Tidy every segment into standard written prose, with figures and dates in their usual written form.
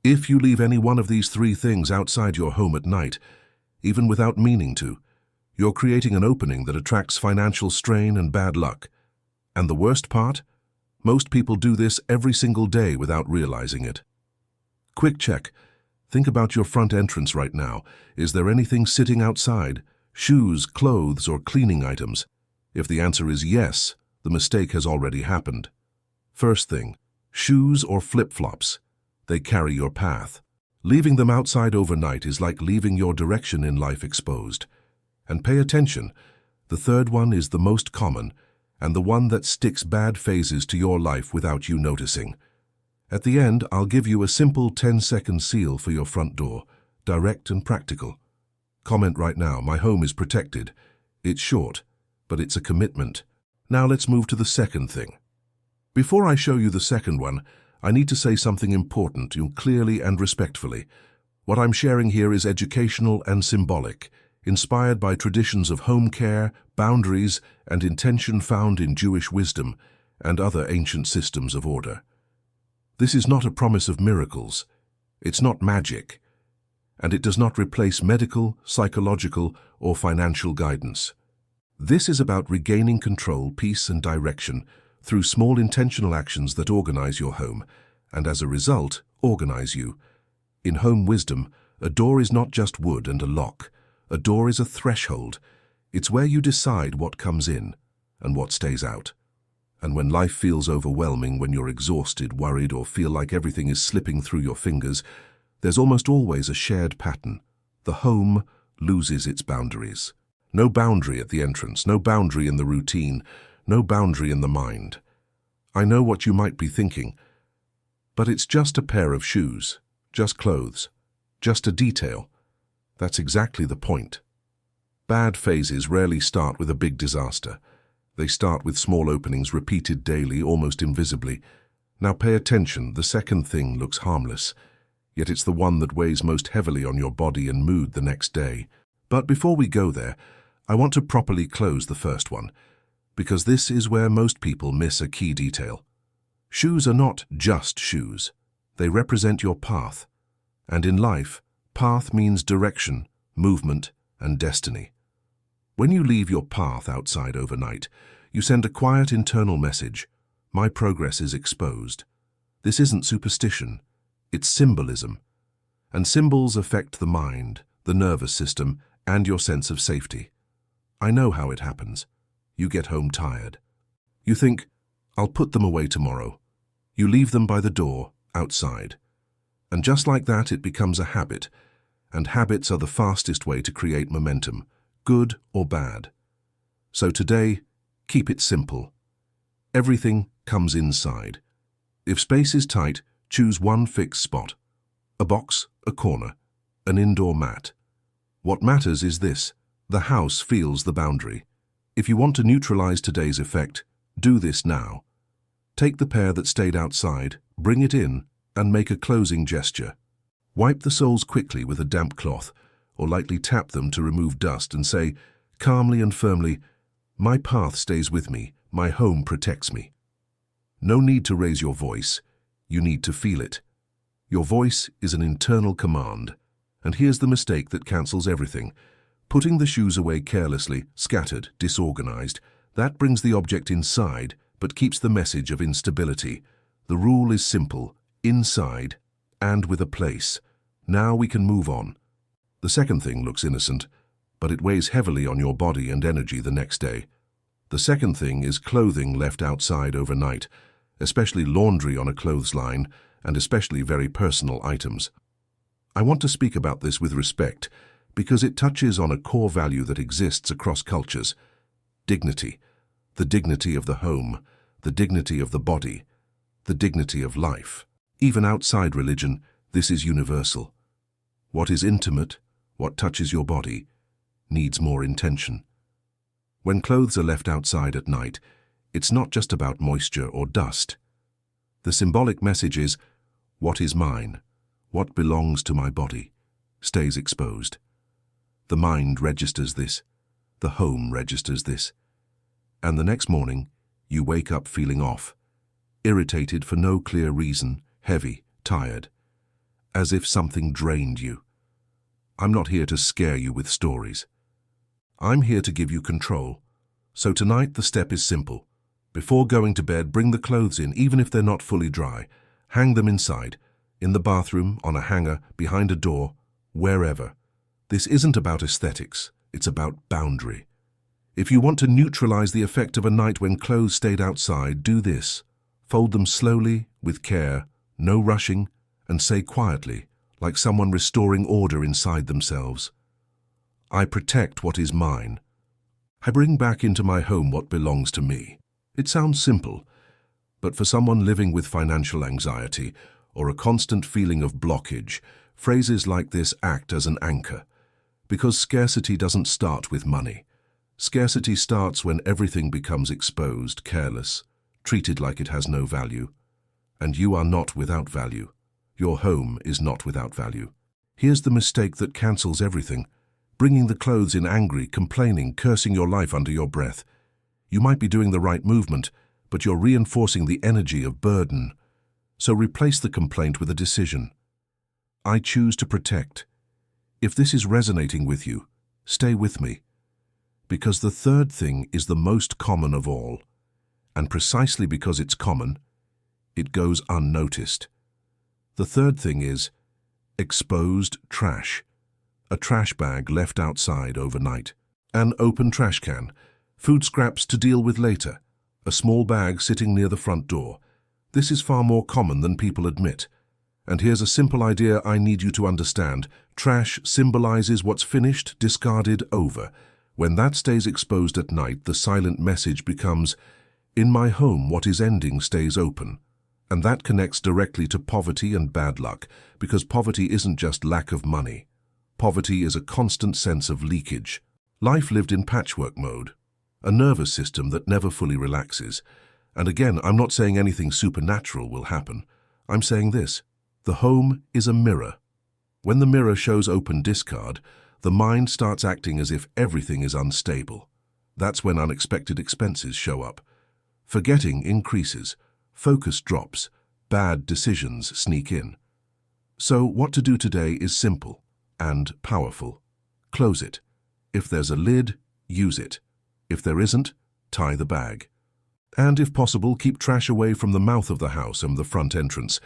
If you leave any one of these three things outside your home at night, even without meaning to, you're creating an opening that attracts financial strain and bad luck. And the worst part? Most people do this every single day without realizing it. Quick check. Think about your front entrance right now. Is there anything sitting outside? Shoes, clothes, or cleaning items? If the answer is yes, the mistake has already happened. First thing, shoes or flip-flops. They carry your path. Leaving them outside overnight is like leaving your direction in life exposed. And pay attention, the third one is the most common, and the one that sticks bad phases to your life without you noticing. At the end, I'll give you a simple 10-second seal for your front door, direct and practical. Comment right now, my home is protected. It's short, but it's a commitment. Now let's move to the second thing. Before I show you the second one, I need to say something important to you clearly and respectfully. What I'm sharing here is educational and symbolic, inspired by traditions of home care, boundaries, and intention found in Jewish wisdom and other ancient systems of order. This is not a promise of miracles. It's not magic. And it does not replace medical, psychological, or financial guidance. This is about regaining control, peace, and direction through small intentional actions that organize your home, and as a result, organize you. In home wisdom, a door is not just wood and a lock. A door is a threshold. It's where you decide what comes in and what stays out. And when life feels overwhelming, when you're exhausted, worried, or feel like everything is slipping through your fingers, there's almost always a shared pattern. The home loses its boundaries. No boundary at the entrance, no boundary in the routine, no boundary in the mind. I know what you might be thinking, but it's just a pair of shoes, just clothes, just a detail. That's exactly the point. Bad phases rarely start with a big disaster. They start with small openings repeated daily, almost invisibly. Now pay attention, the second thing looks harmless, yet it's the one that weighs most heavily on your body and mood the next day. But before we go there, I want to properly close the first one, because this is where most people miss a key detail. Shoes are not just shoes. They represent your path. And in life, path means direction, movement, and destiny. When you leave your path outside overnight, you send a quiet internal message. My progress is exposed. This isn't superstition. It's symbolism. And symbols affect the mind, the nervous system, and your sense of safety. I know how it happens. You get home tired. You think, I'll put them away tomorrow. You leave them by the door, outside. And just like that, it becomes a habit. And habits are the fastest way to create momentum, good or bad. So today, keep it simple. Everything comes inside. If space is tight, choose one fixed spot. A box, a corner, an indoor mat. What matters is this: the house feels the boundary. If you want to neutralize today's effect, do this now. Take the pair that stayed outside, bring it in, and make a closing gesture. Wipe the soles quickly with a damp cloth, or lightly tap them to remove dust and say, calmly and firmly, my path stays with me, my home protects me. No need to raise your voice, you need to feel it. Your voice is an internal command, and here's the mistake that cancels everything. Putting the shoes away carelessly, scattered, disorganized, that brings the object inside, but keeps the message of instability. The rule is simple, inside, and with a place. Now we can move on. The second thing looks innocent, but it weighs heavily on your body and energy the next day. The second thing is clothing left outside overnight, especially laundry on a clothesline, and especially very personal items. I want to speak about this with respect, because it touches on a core value that exists across cultures: dignity. The dignity of the home, the dignity of the body, the dignity of life. Even outside religion, this is universal. What is intimate, what touches your body, needs more intention. When clothes are left outside at night, it's not just about moisture or dust. The symbolic message is, what is mine, what belongs to my body, stays exposed. The mind registers this, the home registers this. And the next morning, you wake up feeling off, irritated for no clear reason, heavy, tired. as if something drained you. I'm not here to scare you with stories. I'm here to give you control. So tonight the step is simple. Before going to bed, bring the clothes in, even if they're not fully dry. Hang them inside, in the bathroom, on a hanger, behind a door, wherever. This isn't about aesthetics, it's about boundary. If you want to neutralize the effect of a night when clothes stayed outside, do this. Fold them slowly, with care, no rushing, and say quietly, like someone restoring order inside themselves. I protect what is mine. I bring back into my home what belongs to me. It sounds simple, but for someone living with financial anxiety or a constant feeling of blockage, phrases like this act as an anchor. Because scarcity doesn't start with money. Scarcity starts when everything becomes exposed, careless, treated like it has no value. And you are not without value. Your home is not without value. Here's the mistake that cancels everything. Bringing the clothes in angry, complaining, cursing your life under your breath. You might be doing the right movement, but you're reinforcing the energy of burden. So replace the complaint with a decision. I choose to protect. If this is resonating with you, stay with me. Because the third thing is the most common of all. And precisely because it's common, it goes unnoticed. The third thing is exposed trash. A trash bag left outside overnight. An open trash can. Food scraps to deal with later. A small bag sitting near the front door. This is far more common than people admit. And here's a simple idea I need you to understand. Trash symbolizes what's finished, discarded, over. When that stays exposed at night, the silent message becomes, in my home, what is ending stays open. And that connects directly to poverty and bad luck, because poverty isn't just lack of money. Poverty is a constant sense of leakage. Life lived in patchwork mode. A nervous system that never fully relaxes. And again, I'm not saying anything supernatural will happen. I'm saying this. The home is a mirror. When the mirror shows open discard, the mind starts acting as if everything is unstable. That's when unexpected expenses show up. Forgetting increases. Focus drops. Bad decisions sneak in. So what to do today is simple and powerful. Close it. If there's a lid, use it. If there isn't, tie the bag. And if possible, keep trash away from the mouth of the house and the front entrance.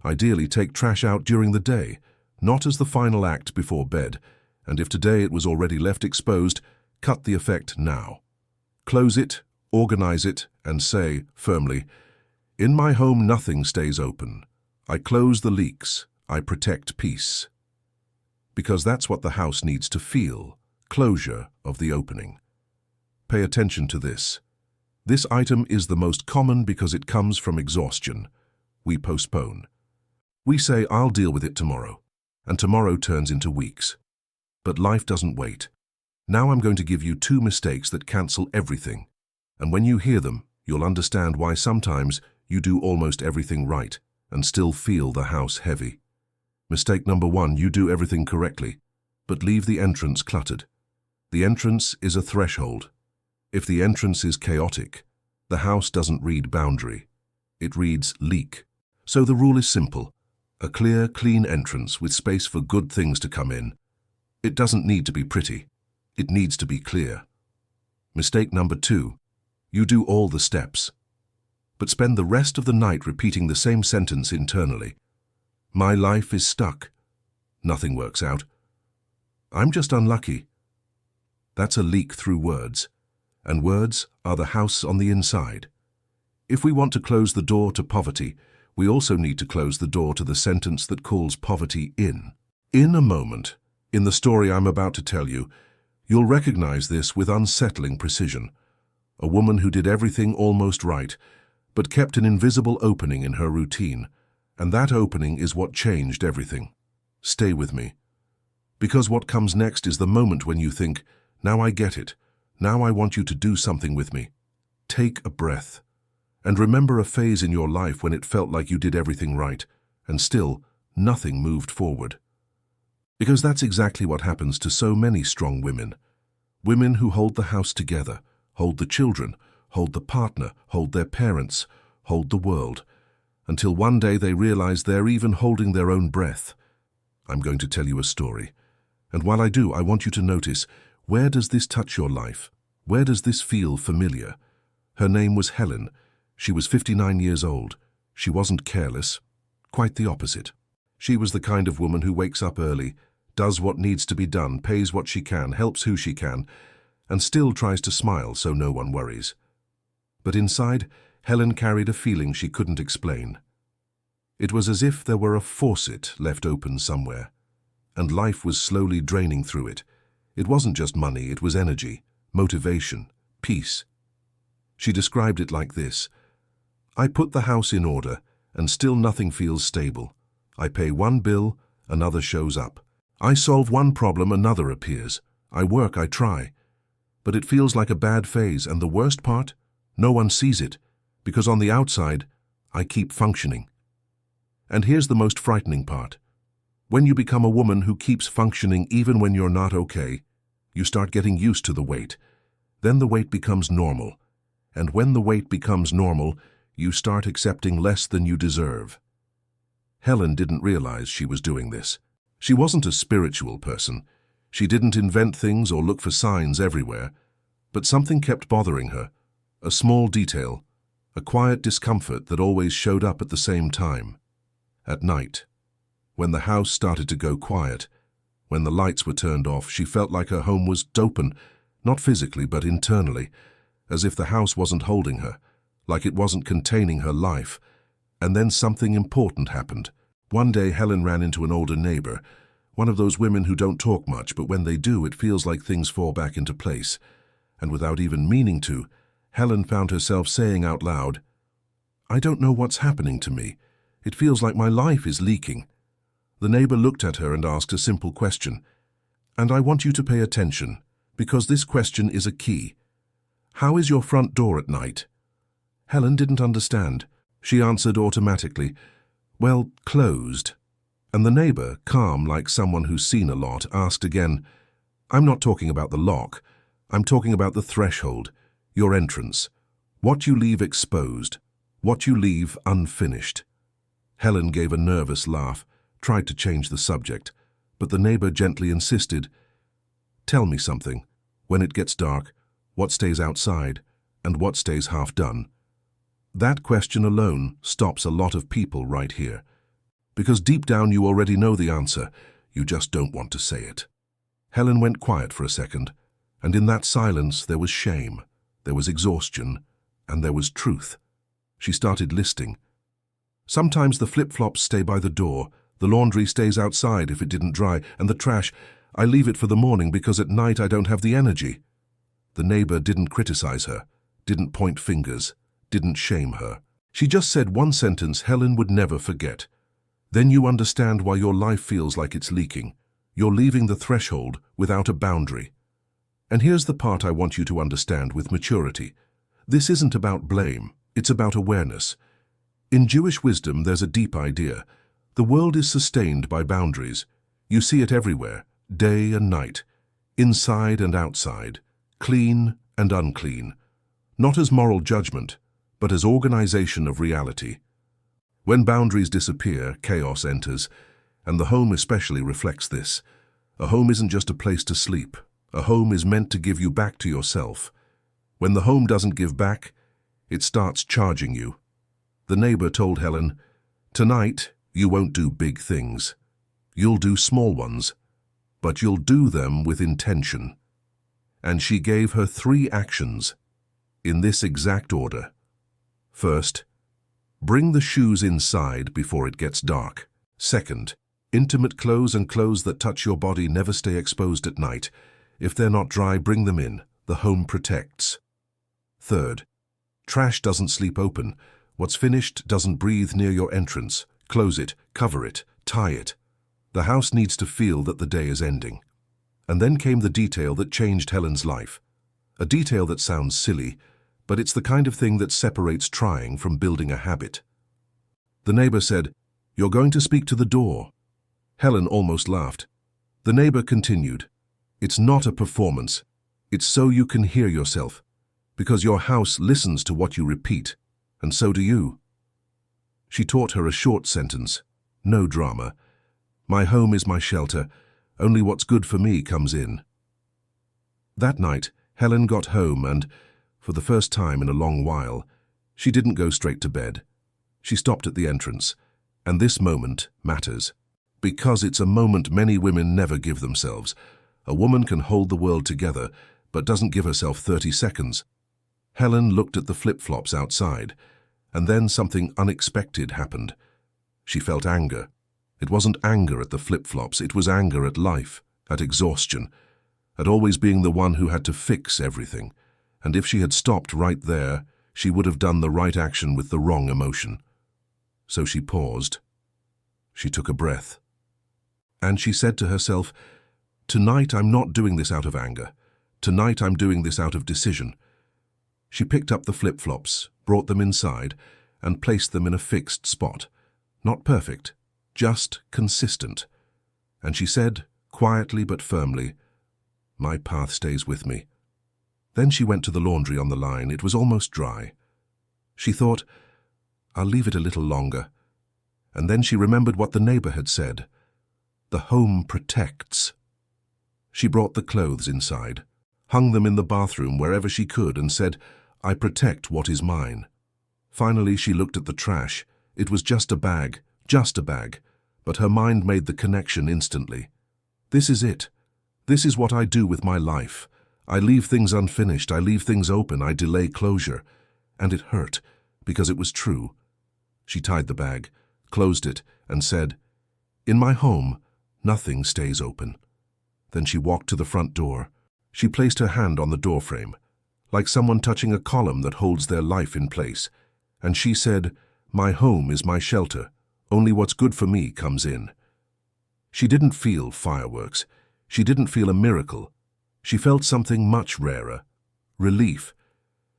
Ideally, take trash out during the day, not as the final act before bed. And if today it was already left exposed, cut the effect now. Close it, organize it, and say, firmly, in my home nothing stays open. I close the leaks. I protect peace. Because that's what the house needs to feel, closure of the opening. Pay attention to this. This item is the most common because it comes from exhaustion. We postpone. We say, I'll deal with it tomorrow, and tomorrow turns into weeks. But life doesn't wait. Now I'm going to give you 2 mistakes that cancel everything. And when you hear them, you'll understand why sometimes you do almost everything right and still feel the house heavy. Mistake number 1, you do everything correctly, but leave the entrance cluttered. The entrance is a threshold. If the entrance is chaotic, the house doesn't read boundary. It reads leak. So the rule is simple. A clear, clean entrance with space for good things to come in. It doesn't need to be pretty. It needs to be clear. Mistake number 2. You do all the steps, but spend the rest of the night repeating the same sentence internally. My life is stuck. Nothing works out. I'm just unlucky. That's a leak through words. And words are the house on the inside. If we want to close the door to poverty, we also need to close the door to the sentence that calls poverty in. In a moment, in the story I'm about to tell you, you'll recognize this with unsettling precision. A woman who did everything almost right, but kept an invisible opening in her routine, and that opening is what changed everything. Stay with me. Because what comes next is the moment when you think, now I get it. Now I want you to do something with me. Take a breath. And remember a phase in your life when it felt like you did everything right, and still, nothing moved forward. Because that's exactly what happens to so many strong women. Women who hold the house together, hold the children, hold the partner, hold their parents, hold the world, until one day they realize they're even holding their own breath, I'm going to tell you a story. And while I do, I want you to notice, where does this touch your life? Where does this feel familiar? Her name was Helen. She was 59 years old. She wasn't careless. Quite the opposite. She was the kind of woman who wakes up early, does what needs to be done, pays what she can, helps who she can, and still tries to smile so no one worries. But inside, Helen carried a feeling she couldn't explain. It was as if there were a faucet left open somewhere, and life was slowly draining through it. It wasn't just money, it was energy, motivation, peace. She described it like this: I put the house in order, and still nothing feels stable. I pay one bill, another shows up. I solve one problem, another appears. I work, I try. But it feels like a bad phase, and the worst part? No one sees it, because on the outside, I keep functioning. And here's the most frightening part. When you become a woman who keeps functioning even when you're not okay, you start getting used to the weight. Then the weight becomes normal. And when the weight becomes normal, you start accepting less than you deserve. Helen didn't realize she was doing this. She wasn't a spiritual person. She didn't invent things or look for signs everywhere. But something kept bothering her. A small detail, a quiet discomfort that always showed up at the same time. At night, when the house started to go quiet, when the lights were turned off, she felt like her home was open, not physically but internally, as if the house wasn't holding her, like it wasn't containing her life. And then something important happened. One day Helen ran into an older neighbor, one of those women who don't talk much, but when they do, it feels like things fall back into place. And without even meaning to, Helen found herself saying out loud, I don't know what's happening to me. It feels like my life is leaking. The neighbor looked at her and asked a simple question. And I want you to pay attention, because this question is a key. How is your front door at night? Helen didn't understand. She answered automatically, well, closed. And the neighbor, calm like someone who's seen a lot, asked again, I'm not talking about the lock. I'm talking about the threshold, your entrance, what you leave exposed, what you leave unfinished. Helen gave a nervous laugh, tried to change the subject, but the neighbor gently insisted, tell me something. When it gets dark, what stays outside and what stays half done? That question alone stops a lot of people right here. Because deep down you already know the answer, you just don't want to say it. Helen went quiet for a second, and in that silence there was shame, there was exhaustion, and there was truth. She started listing. Sometimes the flip-flops stay by the door, the laundry stays outside if it didn't dry, and the trash, I leave it for the morning because at night I don't have the energy. The neighbor didn't criticize her, didn't point fingers, didn't shame her. She just said one sentence Helen would never forget. Then you understand why your life feels like it's leaking. You're leaving the threshold without a boundary. And here's the part I want you to understand with maturity. This isn't about blame, it's about awareness. In Jewish wisdom, there's a deep idea. The world is sustained by boundaries. You see it everywhere, day and night, inside and outside, clean and unclean. Not as moral judgment, but as organization of reality. When boundaries disappear, chaos enters, and the home especially reflects this. A home isn't just a place to sleep. A home is meant to give you back to yourself. When the home doesn't give back, it starts charging you. The neighbor told Helen, tonight you won't do big things. You'll do small ones, but you'll do them with intention. And she gave her 3 actions, in this exact order. First, bring the shoes inside before it gets dark. Second, intimate clothes and clothes that touch your body never stay exposed at night. If they're not dry, bring them in. The home protects. Third, trash doesn't sleep open. What's finished doesn't breathe near your entrance. Close it, cover it, tie it. The house needs to feel that the day is ending. And then came the detail that changed Helen's life. A detail that sounds silly, but it's the kind of thing that separates trying from building a habit. The neighbor said, you're going to speak to the door. Helen almost laughed. The neighbor continued, it's not a performance. It's so you can hear yourself, because your house listens to what you repeat, and so do you. She taught her a short sentence, no drama. My home is my shelter. Only what's good for me comes in. That night, Helen got home and, for the first time in a long while, she didn't go straight to bed. She stopped at the entrance, and this moment matters. Because it's a moment many women never give themselves. A woman can hold the world together, but doesn't give herself 30 seconds. Helen looked at the flip-flops outside, and then something unexpected happened. She felt anger. It wasn't anger at the flip-flops, it was anger at life, at exhaustion, at always being the one who had to fix everything. And if she had stopped right there, she would have done the right action with the wrong emotion. So she paused. She took a breath. And she said to herself, "Tonight I'm not doing this out of anger. Tonight I'm doing this out of decision." She picked up the flip-flops, brought them inside, and placed them in a fixed spot. Not perfect, just consistent. And she said, quietly but firmly, "My path stays with me." Then she went to the laundry on the line. It was almost dry. She thought, "I'll leave it a little longer." And then she remembered what the neighbor had said. The home protects. She brought the clothes inside, hung them in the bathroom wherever she could, and said, "I protect what is mine." Finally, she looked at the trash. It was just a bag, but her mind made the connection instantly. This is it. This is what I do with my life. I leave things unfinished, I leave things open, I delay closure. And it hurt, because it was true. She tied the bag, closed it, and said, "In my home, nothing stays open." Then she walked to the front door. She placed her hand on the doorframe, like someone touching a column that holds their life in place. And she said, "My home is my shelter. Only what's good for me comes in." She didn't feel fireworks. She didn't feel a miracle. She felt something much rarer, relief.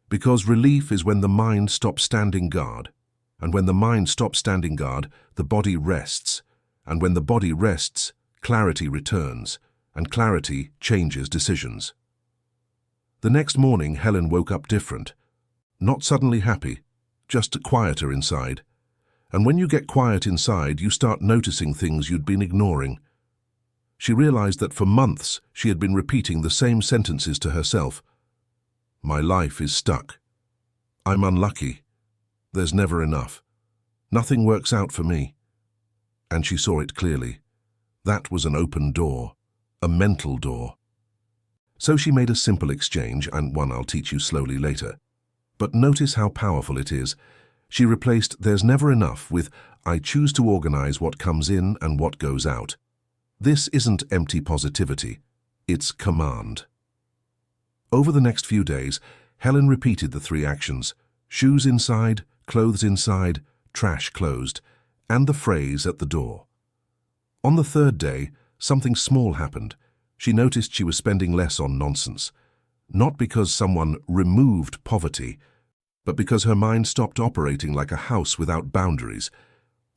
Because relief is when the mind stops standing guard. And when the mind stops standing guard, the body rests. And when the body rests, clarity returns, and clarity changes decisions. The next morning, Helen woke up different. Not suddenly happy, just quieter inside. And when you get quiet inside, you start noticing things you'd been ignoring. She realized that for months she had been repeating the same sentences to herself. "My life is stuck. I'm unlucky. There's never enough. Nothing works out for me." And she saw it clearly. That was an open door, a mental door. So she made a simple exchange, and one I'll teach you slowly later. But notice how powerful it is. She replaced "there's never enough" with "I choose to organize what comes in and what goes out." This isn't empty positivity, it's command. Over the next few days, Helen repeated the 3 actions: shoes inside, clothes inside, trash closed, and the phrase at the door. On the 3rd day, something small happened. She noticed she was spending less on nonsense. Not because someone removed poverty, but because her mind stopped operating like a house without boundaries.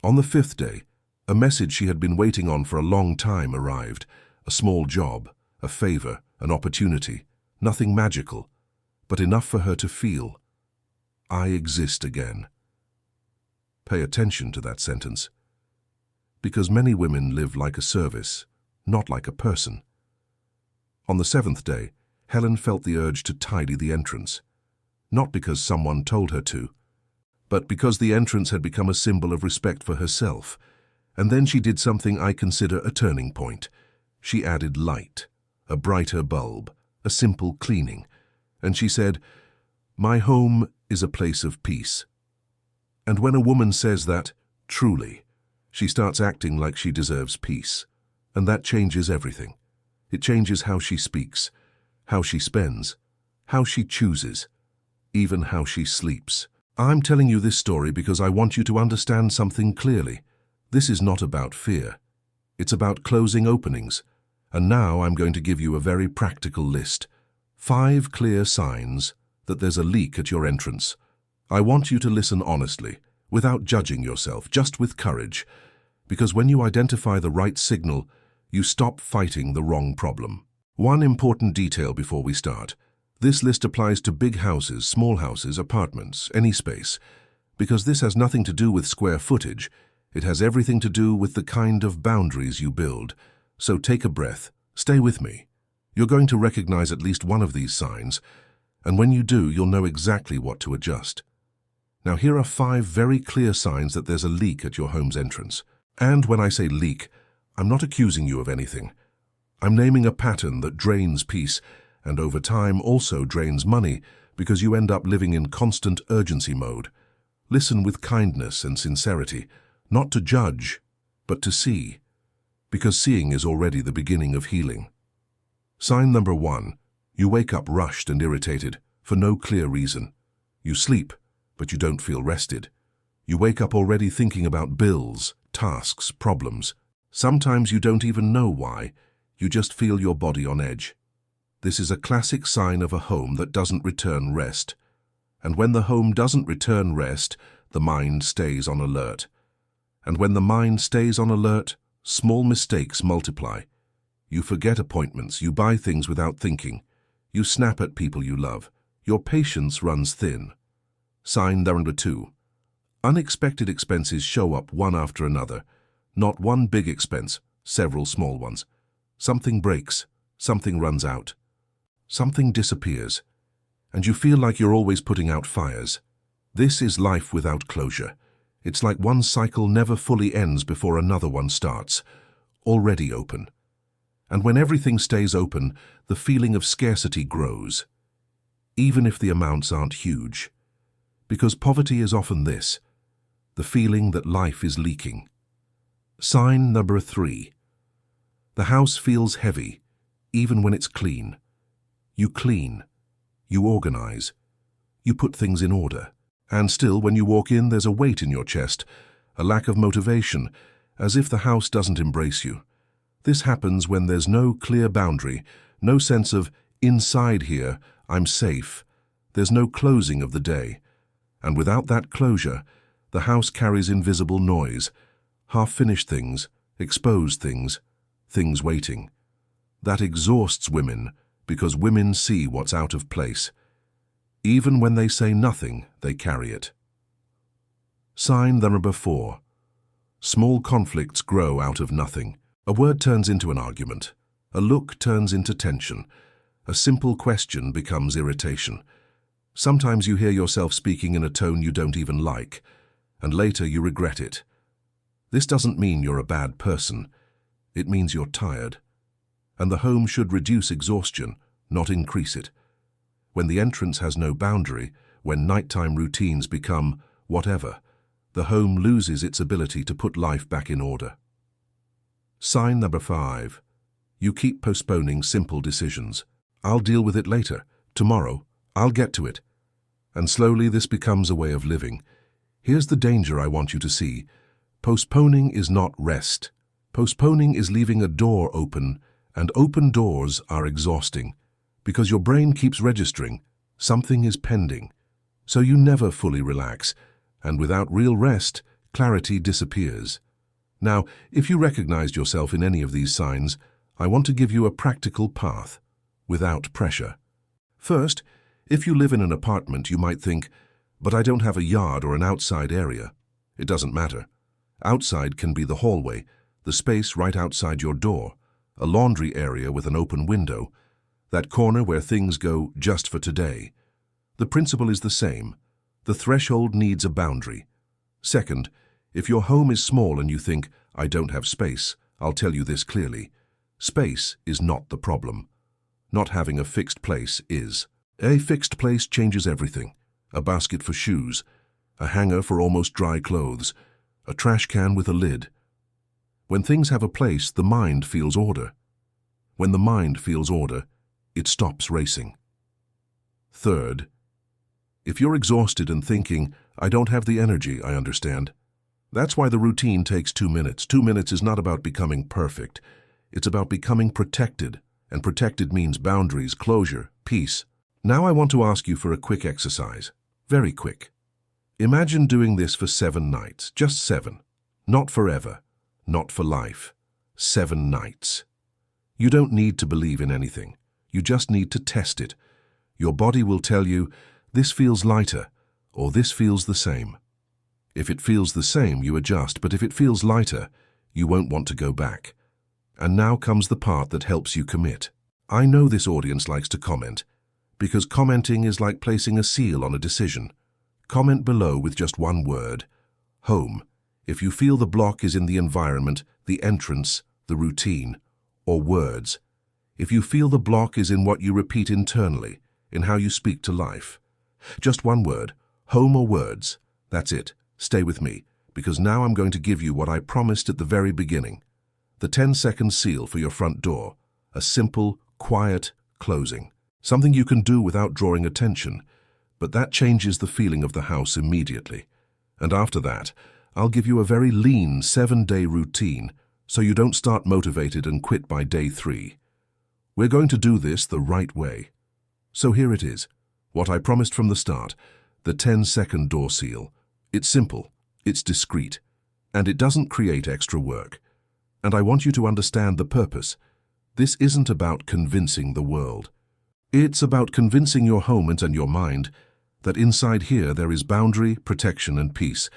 On the 5th day, a message she had been waiting on for a long time arrived. A small job, a favor, an opportunity. Nothing magical, but enough for her to feel, "I exist again." Pay attention to that sentence. Because many women live like a service, not like a person. On the 7th day, Helen felt the urge to tidy the entrance. Not because someone told her to, but because the entrance had become a symbol of respect for herself. And then she did something I consider a turning point. She added light, a brighter bulb, a simple cleaning. And she said, "My home is a place of peace." And when a woman says that, truly, she starts acting like she deserves peace. And that changes everything. It changes how she speaks, how she spends, how she chooses, even how she sleeps. I'm telling you this story because I want you to understand something clearly. This is not about fear. It's about closing openings. And now I'm going to give you a very practical list. 5 clear signs that there's a leak at your entrance. I want you to listen honestly, without judging yourself, just with courage. Because when you identify the right signal, you stop fighting the wrong problem. One important detail before we start. This list applies to big houses, small houses, apartments, any space. Because this has nothing to do with square footage. It has everything to do with the kind of boundaries you build. So take a breath. Stay with me. You're going to recognize at least one of these signs, and when you do, you'll know exactly what to adjust. Now, here are 5 very clear signs that there's a leak at your home's entrance. And when I say leak, I'm not accusing you of anything. I'm naming a pattern that drains peace and over time also drains money because you end up living in constant urgency mode. Listen with kindness and sincerity, not to judge, but to see, because seeing is already the beginning of healing. Sign number 1. You wake up rushed and irritated for no clear reason. You sleep, but you don't feel rested. You wake up already thinking about bills, tasks, problems. Sometimes you don't even know why. You just feel your body on edge. This is a classic sign of a home that doesn't return rest. And when the home doesn't return rest, the mind stays on alert. And when the mind stays on alert, small mistakes multiply. You forget appointments, you buy things without thinking. You snap at people you love. Your patience runs thin. Sign number 2. Unexpected expenses show up one after another. Not one big expense, several small ones. Something breaks, something runs out. Something disappears, and you feel like you're always putting out fires. This is life without closure. It's like one cycle never fully ends before another one starts, already open. And when everything stays open, the feeling of scarcity grows, even if the amounts aren't huge. Because poverty is often this, the feeling that life is leaking. Sign number 3. The house feels heavy, even when it's clean. You clean, you organize, you put things in order. And still, when you walk in, there's a weight in your chest, a lack of motivation, as if the house doesn't embrace you. This happens when there's no clear boundary, no sense of, inside here, I'm safe. There's no closing of the day. And without that closure, the house carries invisible noise, half-finished things, exposed things, things waiting. That exhausts women, because women see what's out of place. Even when they say nothing, they carry it. Sign number 4. Small conflicts grow out of nothing. A word turns into an argument. A look turns into tension. A simple question becomes irritation. Sometimes you hear yourself speaking in a tone you don't even like, and later you regret it. This doesn't mean you're a bad person. It means you're tired. And the home should reduce exhaustion, not increase it. When the entrance has no boundary, when nighttime routines become whatever, the home loses its ability to put life back in order. Sign number 5. You keep postponing simple decisions. I'll deal with it later. Tomorrow, I'll get to it. And slowly this becomes a way of living. Here's the danger I want you to see. Postponing is not rest. Postponing is leaving a door open, and open doors are exhausting, because your brain keeps registering, something is pending. So you never fully relax, and without real rest, clarity disappears. Now, if you recognized yourself in any of these signs, I want to give you a practical path, without pressure. First, if you live in an apartment, you might think, but I don't have a yard or an outside area. It doesn't matter. Outside can be the hallway, the space right outside your door, a laundry area with an open window, that corner where things go just for today. The principle is the same. The threshold needs a boundary. Second, if your home is small and you think, I don't have space, I'll tell you this clearly. Space is not the problem. Not having a fixed place is. A fixed place changes everything. A basket for shoes, a hanger for almost dry clothes, a trash can with a lid. When things have a place, the mind feels order. When the mind feels order, it stops racing. Third, if you're exhausted and thinking, I don't have the energy, I understand. That's why the routine takes 2 minutes. 2 minutes is not about becoming perfect. It's about becoming protected, and protected means boundaries, closure, peace. Now I want to ask you for a quick exercise. Very quick. Imagine doing this for 7 nights, just 7. Not forever, not for life. 7 nights. You don't need to believe in anything. You just need to test it. Your body will tell you, this feels lighter, or this feels the same. If it feels the same, you adjust, but if it feels lighter, you won't want to go back. And now comes the part that helps you commit. I know this audience likes to comment, because commenting is like placing a seal on a decision. Comment below with just one word: home, if you feel the block is in the environment, the entrance, the routine, or words. If you feel the block is in what you repeat internally, in how you speak to life. Just one word, home or words. That's it. Stay with me, because now I'm going to give you what I promised at the very beginning. The 10-second seal for your front door. A simple, quiet closing. Something you can do without drawing attention, but that changes the feeling of the house immediately. And after that, I'll give you a very lean 7-day routine so you don't start motivated and quit by day 3. We're going to do this the right way. So here it is, what I promised from the start, the 10-second door seal. It's simple, it's discreet, and it doesn't create extra work. And I want you to understand the purpose. This isn't about convincing the world. It's about convincing your home and your mind that inside here there is boundary, protection, and peace.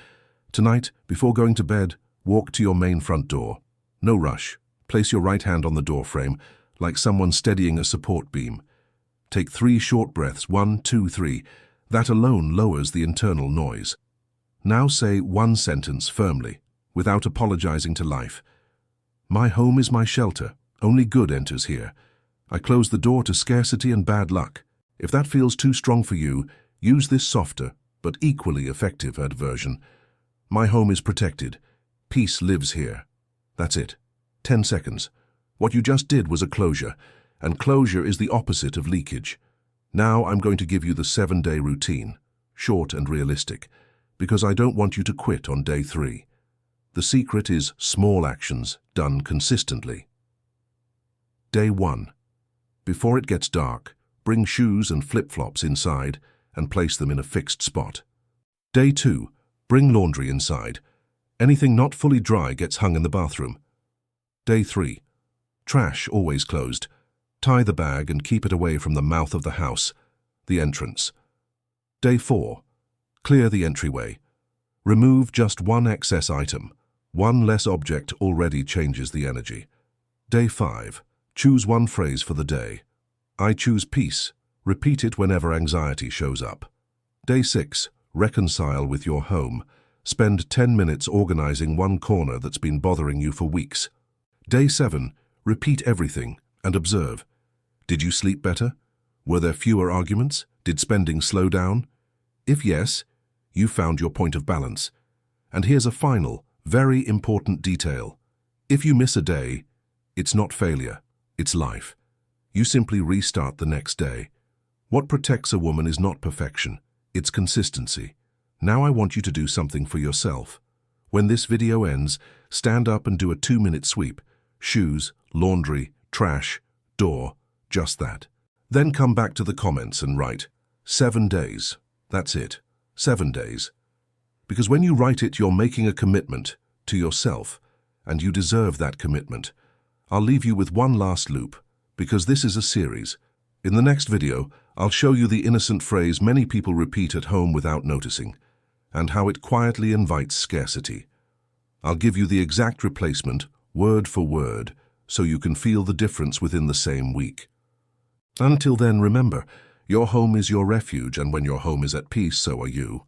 Tonight, before going to bed, walk to your main front door. No rush. Place your right hand on the door frame, like someone steadying a support beam. Take 3 short breaths, 1, 2, 3. That alone lowers the internal noise. Now say one sentence firmly, without apologizing to life. My home is my shelter. Only good enters here. I close the door to scarcity and bad luck. If that feels too strong for you, use this softer, but equally effective version. My home is protected. Peace lives here. That's it. 10 seconds. What you just did was a closure, and closure is the opposite of leakage. Now I'm going to give you the 7-day routine, short and realistic, because I don't want you to quit on day 3. The secret is small actions done consistently. Day 1. Before it gets dark, bring shoes and flip-flops inside and place them in a fixed spot. Day 2. Bring laundry inside. Anything not fully dry gets hung in the bathroom. Day 3. Trash always closed. Tie the bag and keep it away from the mouth of the house, the entrance. Day 4. Clear the entryway. Remove just one excess item. One less object already changes the energy. Day 5. Choose one phrase for the day. I choose peace. Repeat it whenever anxiety shows up. Day 6. Reconcile with your home. Spend 10 minutes organizing one corner that's been bothering you for weeks. Day 7. Repeat everything and observe. Did you sleep better? Were there fewer arguments? Did spending slow down? If yes, you found your point of balance. And here's a final, very important detail. If you miss a day, it's not failure, it's life. You simply restart the next day. What protects a woman is not perfection, it's consistency. Now I want you to do something for yourself. When this video ends, stand up and do a 2-minute sweep. Shoes, laundry, trash, door, just that. Then come back to the comments and write, 7 days. That's it, 7 days. Because when you write it, you're making a commitment to yourself, and you deserve that commitment. I'll leave you with one last loop, because this is a series. In the next video, I'll show you the innocent phrase many people repeat at home without noticing, and how it quietly invites scarcity. I'll give you the exact replacement, word for word, so you can feel the difference within the same week. Until then, remember, your home is your refuge, and when your home is at peace, so are you.